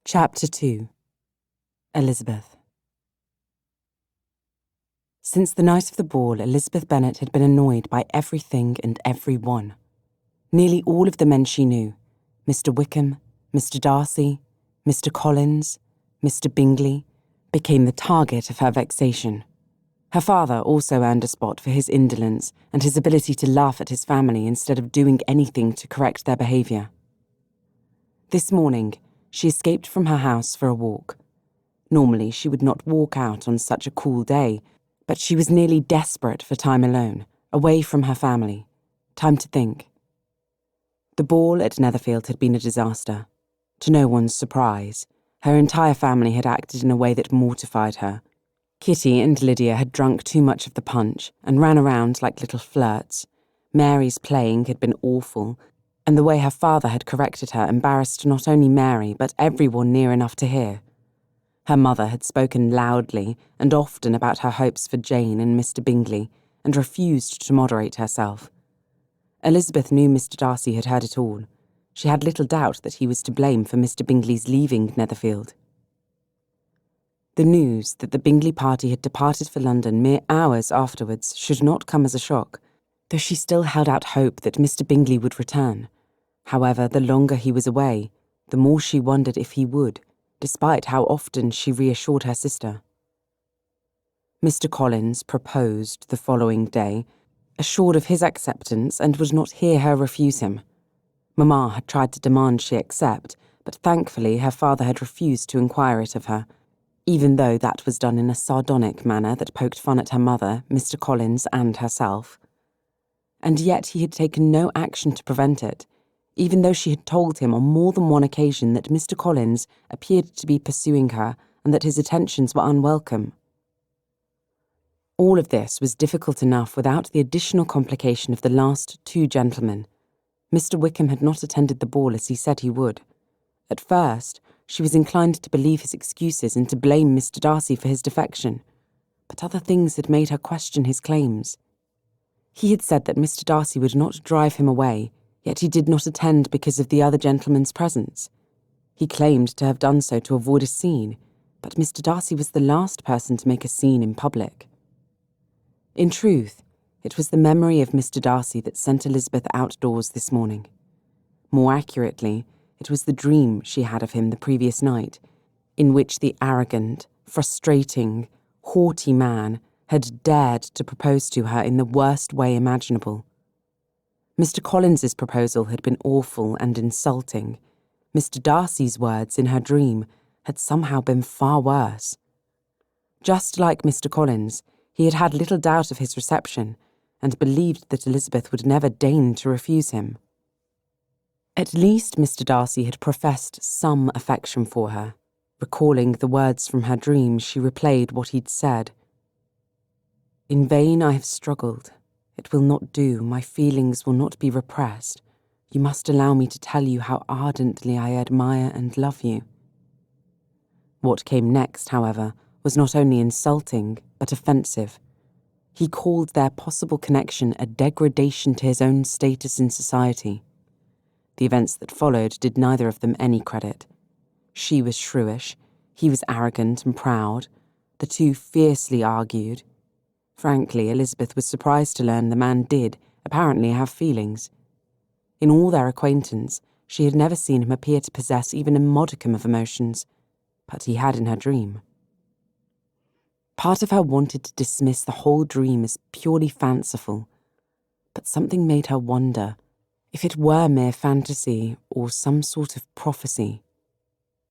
Chapter 2. Elizabeth. Since the night of the ball, Elizabeth Bennet had been annoyed by everything and everyone. Nearly all of the men she knew, Mr. Wickham, Mr. Darcy, Mr. Collins, Mr. Bingley, became the target of her vexation. Her father also earned a spot for his indolence and his ability to laugh at his family instead of doing anything to correct their behaviour. This morning, she escaped from her house for a walk. Normally, she would not walk out on such a cool day, but she was nearly desperate for time alone, away from her family. Time to think. The ball at Netherfield had been a disaster. To no one's surprise, her entire family had acted in a way that mortified her. Kitty and Lydia had drunk too much of the punch and ran around like little flirts. Mary's playing had been awful, and the way her father had corrected her embarrassed not only Mary but everyone near enough to hear. Her mother had spoken loudly and often about her hopes for Jane and Mr. Bingley, and refused to moderate herself. Elizabeth knew Mr. Darcy had heard it all. She had little doubt that he was to blame for Mr. Bingley's leaving Netherfield. The news that the Bingley party had departed for London mere hours afterwards should not come as a shock, though she still held out hope that Mr. Bingley would return. However, the longer he was away, the more she wondered if he would, despite how often she reassured her sister. Mr. Collins proposed the following day, assured of his acceptance, and would not hear her refuse him. Mamma had tried to demand she accept, but thankfully her father had refused to inquire it of her, even though that was done in a sardonic manner that poked fun at her mother, Mr. Collins, and herself. And yet he had taken no action to prevent it, even though she had told him on more than one occasion that Mr. Collins appeared to be pursuing her and that his attentions were unwelcome. All of this was difficult enough without the additional complication of the last two gentlemen. Mr. Wickham had not attended the ball as he said he would. At first, she was inclined to believe his excuses and to blame Mr. Darcy for his defection, but other things had made her question his claims. He had said that Mr. Darcy would not drive him away, yet he did not attend because of the other gentlemen's presence. He claimed to have done so to avoid a scene, but Mr. Darcy was the last person to make a scene in public. In truth, it was the memory of Mr. Darcy that sent Elizabeth outdoors this morning. More accurately, it was the dream she had of him the previous night, in which the arrogant, frustrating, haughty man had dared to propose to her in the worst way imaginable. Mr. Collins's proposal had been awful and insulting. Mr. Darcy's words in her dream had somehow been far worse. Just like Mr. Collins, he had had little doubt of his reception, and believed that Elizabeth would never deign to refuse him. At least Mr. Darcy had professed some affection for her. Recalling the words from her dream, she replayed what he'd said. "In vain I have struggled. It will not do. My feelings will not be repressed. You must allow me to tell you how ardently I admire and love you." What came next, however, was not only insulting, but offensive. He called their possible connection a degradation to his own status in society. The events that followed did neither of them any credit. She was shrewish, he was arrogant and proud. The two fiercely argued. Frankly, Elizabeth was surprised to learn the man did, apparently, have feelings. In all their acquaintance, she had never seen him appear to possess even a modicum of emotions, but he had in her dream. Part of her wanted to dismiss the whole dream as purely fanciful, but something made her wonder if it were mere fantasy or some sort of prophecy.